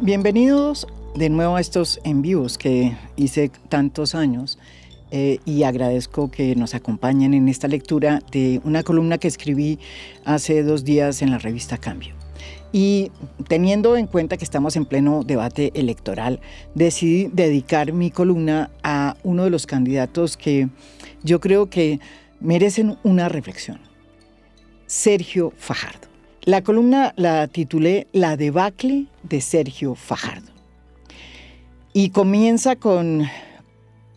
Bienvenidos de nuevo a estos en vivos que hice tantos años y agradezco que nos acompañen en esta lectura de una columna que escribí hace 2 días en la revista Cambio. Y teniendo en cuenta que estamos en pleno debate electoral, decidí dedicar mi columna a uno de los candidatos que yo creo que merecen una reflexión: Sergio Fajardo. La columna la titulé La debacle de Sergio Fajardo. Y comienza con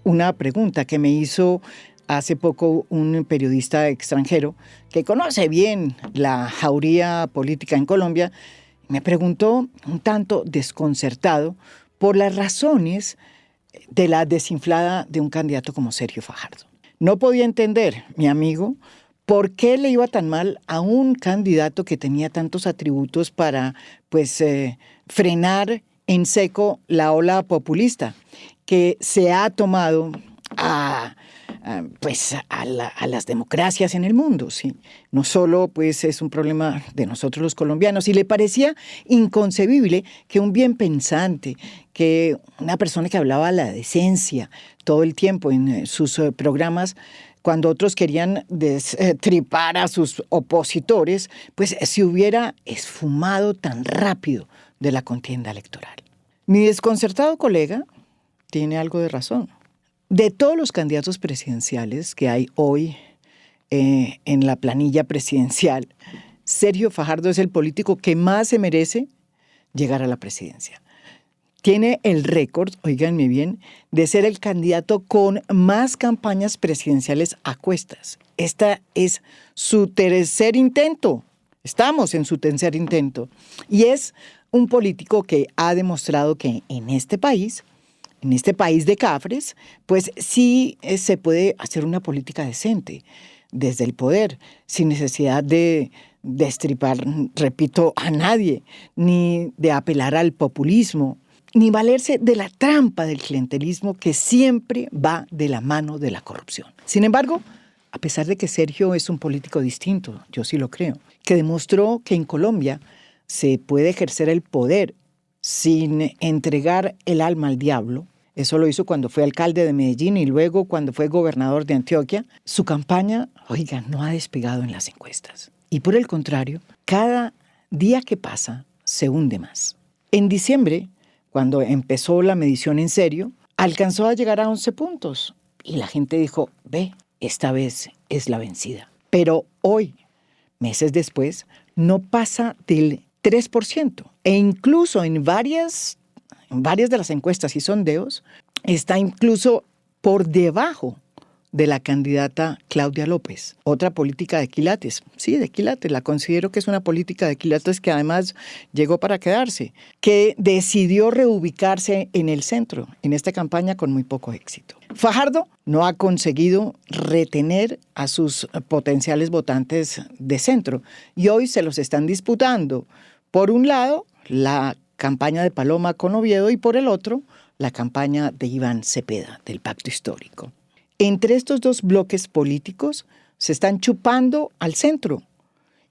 una pregunta que me hizo hace poco un periodista extranjero que conoce bien la jauría política en Colombia. Me preguntó, un tanto desconcertado, por las razones de la desinflada de un candidato como Sergio Fajardo. No podía entender, mi amigo, por qué le iba tan mal a un candidato que tenía tantos atributos para frenar en seco la ola populista que se ha tomado a las democracias en el mundo, ¿sí? No solo es un problema de nosotros los colombianos, y le parecía inconcebible que un bien pensante, que una persona que hablaba la decencia todo el tiempo en sus programas, cuando otros querían destripar a sus opositores, se hubiera esfumado tan rápido de la contienda electoral. Mi desconcertado colega tiene algo de razón. De todos los candidatos presidenciales que hay hoy en la planilla presidencial, Sergio Fajardo es el político que más se merece llegar a la presidencia. Tiene el récord, óiganme bien, de ser el candidato con más campañas presidenciales a cuestas. Este es su tercer intento. Estamos en su tercer intento. Y es un político que ha demostrado que en este país de cafres, sí se puede hacer una política decente desde el poder, sin necesidad de destripar, repito, a nadie, ni de apelar al populismo, ni valerse de la trampa del clientelismo que siempre va de la mano de la corrupción. Sin embargo, a pesar de que Sergio es un político distinto, yo sí lo creo, que demostró que en Colombia se puede ejercer el poder sin entregar el alma al diablo. Eso lo hizo cuando fue alcalde de Medellín y luego cuando fue gobernador de Antioquia. Su campaña, no ha despegado en las encuestas. Y por el contrario, cada día que pasa se hunde más. En diciembre, cuando empezó la medición en serio, alcanzó a llegar a 11 puntos. Y la gente dijo, esta vez es la vencida. Pero hoy, meses después, no pasa del 3%. E incluso en varias de las encuestas y sondeos, está incluso por debajo de la candidata Claudia López. Otra política de quilates. Sí, de quilates. La considero que es una política de quilates que además llegó para quedarse, que decidió reubicarse en el centro en esta campaña con muy poco éxito. Fajardo no ha conseguido retener a sus potenciales votantes de centro y hoy se los están disputando. Por un lado, la campaña de Paloma con Oviedo y por el otro, la campaña de Iván Cepeda, del Pacto Histórico. Entre estos dos bloques políticos se están chupando al centro.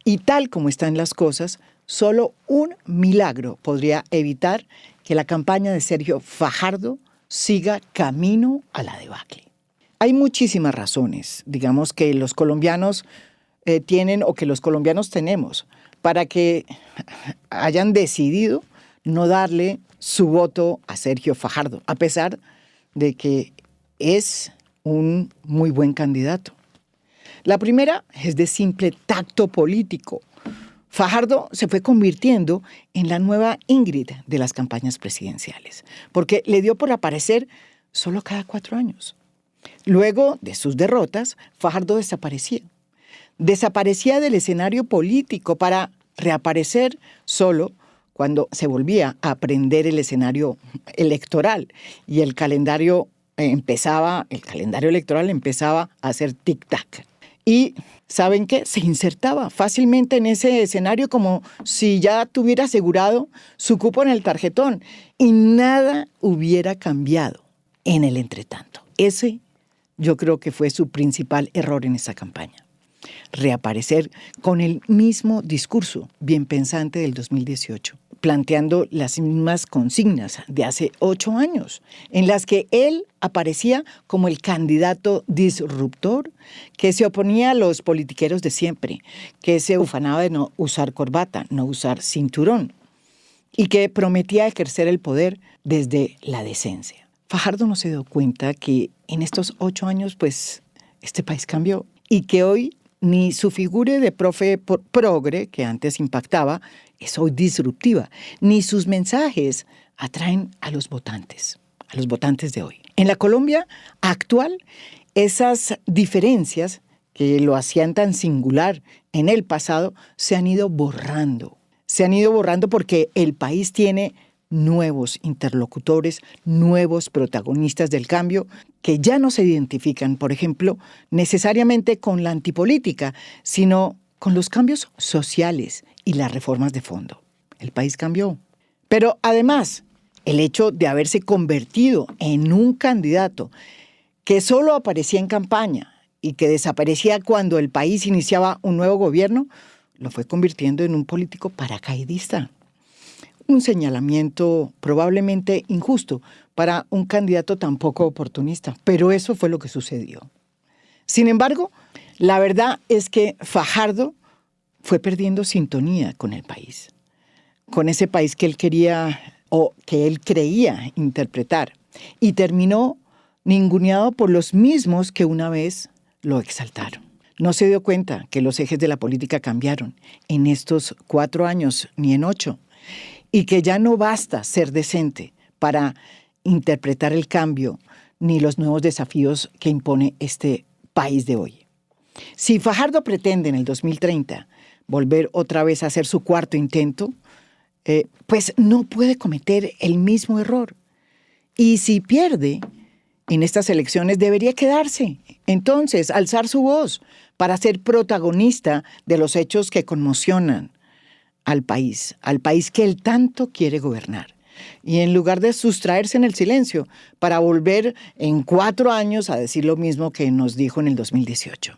Y tal como están las cosas, solo un milagro podría evitar que la campaña de Sergio Fajardo siga camino a la debacle. Hay muchísimas razones, digamos, que los colombianos tienen o que los colombianos tenemos para que hayan decidido no darle su voto a Sergio Fajardo, a pesar de que es un muy buen candidato. La primera es de simple tacto político. Fajardo se fue convirtiendo en la nueva Ingrid de las campañas presidenciales, porque le dio por aparecer solo cada 4 años. Luego de sus derrotas, Fajardo desaparecía del escenario político para reaparecer solo cuando se volvía a aprender el escenario electoral y el calendario electoral empezaba a hacer tic-tac. Y, ¿saben qué? Se insertaba fácilmente en ese escenario como si ya tuviera asegurado su cupo en el tarjetón y nada hubiera cambiado en el entretanto. Ese yo creo que fue su principal error en esta campaña. Reaparecer con el mismo discurso bien pensante del 2018. planteando las mismas consignas de hace 8 años, en las que él aparecía como el candidato disruptor que se oponía a los politiqueros de siempre, que se ufanaba de no usar corbata, no usar cinturón, y que prometía ejercer el poder desde la decencia. Fajardo no se dio cuenta que en estos 8 años, pues, este país cambió y que hoy ni su figura de profe progre, que antes impactaba, es hoy disruptiva, ni sus mensajes atraen a los votantes de hoy. En la Colombia actual, esas diferencias que lo hacían tan singular en el pasado se han ido borrando. Se han ido borrando porque el país tiene nuevos interlocutores, nuevos protagonistas del cambio que ya no se identifican, por ejemplo, necesariamente con la antipolítica, sino con los cambios sociales y las reformas de fondo. El país cambió. Pero además, el hecho de haberse convertido en un candidato que solo aparecía en campaña y que desaparecía cuando el país iniciaba un nuevo gobierno, lo fue convirtiendo en un político paracaidista. Un señalamiento probablemente injusto para un candidato tan poco oportunista, pero eso fue lo que sucedió. Sin embargo, la verdad es que Fajardo fue perdiendo sintonía con el país, con ese país que él quería o que él creía interpretar, y terminó ninguneado por los mismos que una vez lo exaltaron. No se dio cuenta que los ejes de la política cambiaron en estos 4 años ni en 8, y que ya no basta ser decente para interpretar el cambio ni los nuevos desafíos que impone este país de hoy. Si Fajardo pretende en el 2030 volver otra vez a hacer su 4º intento, pues no puede cometer el mismo error. Y si pierde en estas elecciones, debería quedarse. Entonces, alzar su voz para ser protagonista de los hechos que conmocionan al país que él tanto quiere gobernar. Y en lugar de sustraerse en el silencio para volver en 4 años a decir lo mismo que nos dijo en el 2018.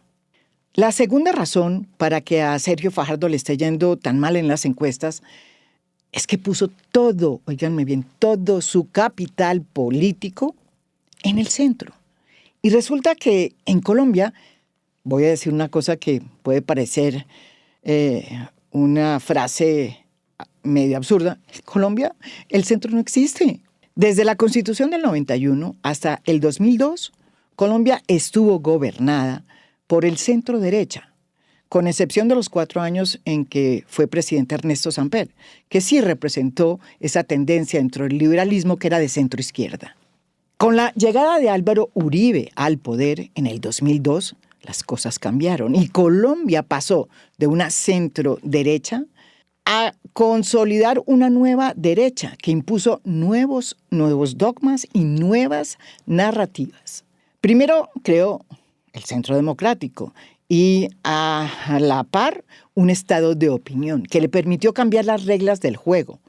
La segunda razón para que a Sergio Fajardo le esté yendo tan mal en las encuestas es que puso todo, óiganme bien, todo su capital político en el centro. Y resulta que en Colombia, voy a decir una cosa que puede parecer una frase medio absurda, en Colombia el centro no existe. Desde la Constitución del 91 hasta el 2002, Colombia estuvo gobernada por el centro derecha, con excepción de los 4 años en que fue presidente Ernesto Samper, que sí representó esa tendencia dentro del liberalismo que era de centro izquierda. Con la llegada de Álvaro Uribe al poder en el 2002, las cosas cambiaron y Colombia pasó de una centro derecha a consolidar una nueva derecha que impuso nuevos dogmas y nuevas narrativas. Primero creó el Centro Democrático y a la par un estado de opinión que le permitió cambiar las reglas del juego.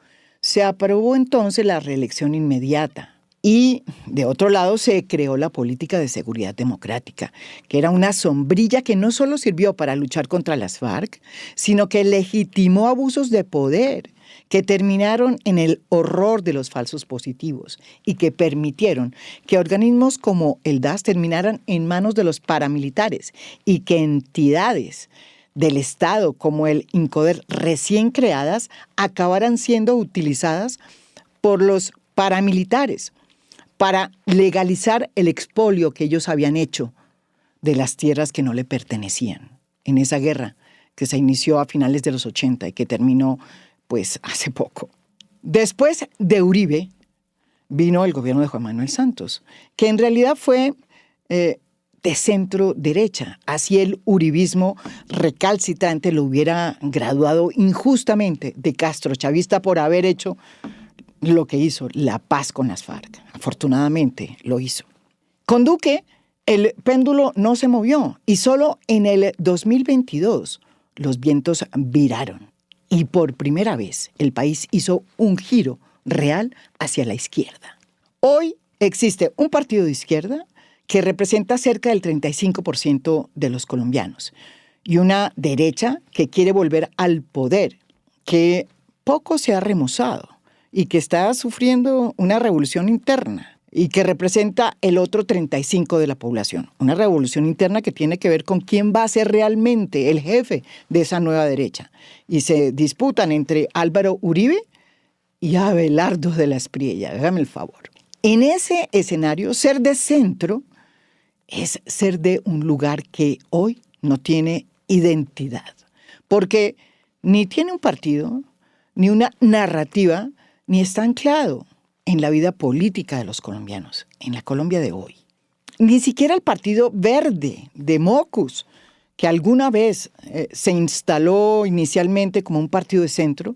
Se aprobó entonces la reelección inmediata. Y de otro lado se creó la política de seguridad democrática, que era una sombrilla que no solo sirvió para luchar contra las FARC, sino que legitimó abusos de poder que terminaron en el horror de los falsos positivos y que permitieron que organismos como el DAS terminaran en manos de los paramilitares y que entidades del Estado como el INCODER recién creadas acabaran siendo utilizadas por los paramilitares para legalizar el expolio que ellos habían hecho de las tierras que no le pertenecían en esa guerra que se inició a finales de los 80 y que terminó pues hace poco. Después de Uribe vino el gobierno de Juan Manuel Santos, que en realidad fue de centro derecha. Así el uribismo recalcitrante lo hubiera graduado injustamente de castrochavista por haber hecho lo que hizo, la paz con las FARC. Afortunadamente lo hizo. Con Duque, el péndulo no se movió y solo en el 2022 los vientos viraron. Y por primera vez el país hizo un giro real hacia la izquierda. Hoy existe un partido de izquierda que representa cerca del 35% de los colombianos y una derecha que quiere volver al poder, que poco se ha remozado y que está sufriendo una revolución interna y que representa el otro 35% de la población. Una revolución interna que tiene que ver con quién va a ser realmente el jefe de esa nueva derecha. Y se disputan entre Álvaro Uribe y Abelardo de la Espriella. Hágame el favor. En ese escenario, ser de centro es ser de un lugar que hoy no tiene identidad, porque ni tiene un partido, ni una narrativa, ni está anclado en la vida política de los colombianos, en la Colombia de hoy. Ni siquiera el Partido Verde de Mocus, que alguna vez se instaló inicialmente como un partido de centro,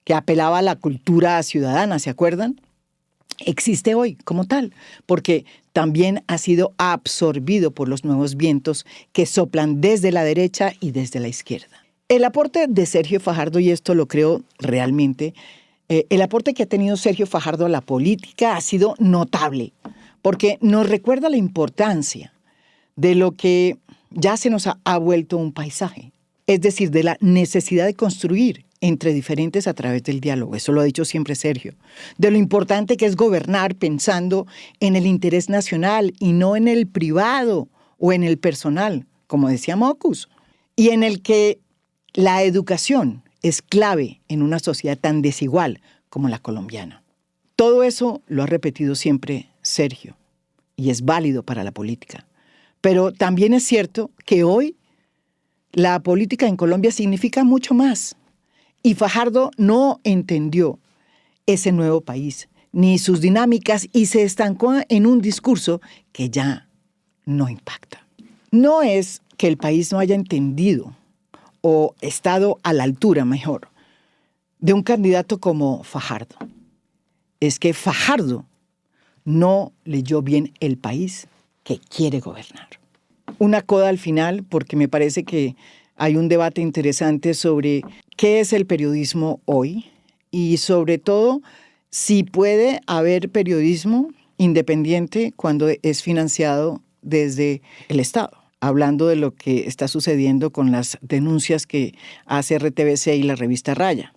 que apelaba a la cultura ciudadana, ¿se acuerdan? Existe hoy como tal, porque también ha sido absorbido por los nuevos vientos que soplan desde la derecha y desde la izquierda. El aporte de Sergio Fajardo, y esto lo creo realmente, el aporte que ha tenido Sergio Fajardo a la política ha sido notable, porque nos recuerda la importancia de lo que ya se nos ha vuelto un paisaje, es decir, de la necesidad de construir entre diferentes a través del diálogo. Eso lo ha dicho siempre Sergio. De lo importante que es gobernar pensando en el interés nacional y no en el privado o en el personal, como decía Mocus, y en el que la educación es clave en una sociedad tan desigual como la colombiana. Todo eso lo ha repetido siempre Sergio y es válido para la política. Pero también es cierto que hoy la política en Colombia significa mucho más. Y Fajardo no entendió ese nuevo país, ni sus dinámicas, y se estancó en un discurso que ya no impacta. No es que el país no haya entendido o estado a la altura, mejor, de un candidato como Fajardo. Es que Fajardo no leyó bien el país que quiere gobernar. Una coda al final, porque me parece que hay un debate interesante sobre qué es el periodismo hoy y sobre todo si puede haber periodismo independiente cuando es financiado desde el Estado. Hablando de lo que está sucediendo con las denuncias que hace RTBC y la revista Raya.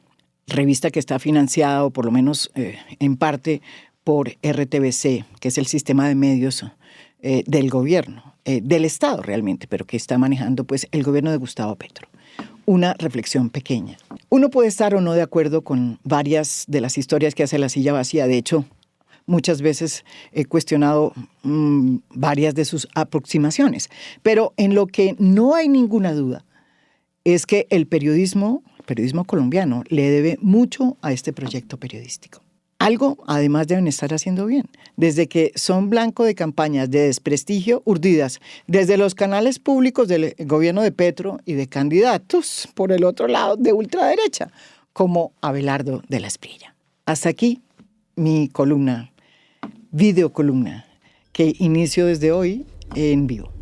Revista que está financiada, o por lo menos en parte, por RTBC, que es el sistema de medios del gobierno. Del Estado realmente, pero que está manejando pues el gobierno de Gustavo Petro. Una reflexión pequeña. Uno puede estar o no de acuerdo con varias de las historias que hace La Silla Vacía. De hecho, muchas veces he cuestionado varias de sus aproximaciones. Pero en lo que no hay ninguna duda es que el periodismo colombiano le debe mucho a este proyecto periodístico. Algo, además, deben estar haciendo bien. Desde que son blanco de campañas de desprestigio urdidas desde los canales públicos del gobierno de Petro y de candidatos, por el otro lado, de ultraderecha, como Abelardo de la Espriella. Hasta aquí mi columna, videocolumna, que inicio desde hoy en vivo.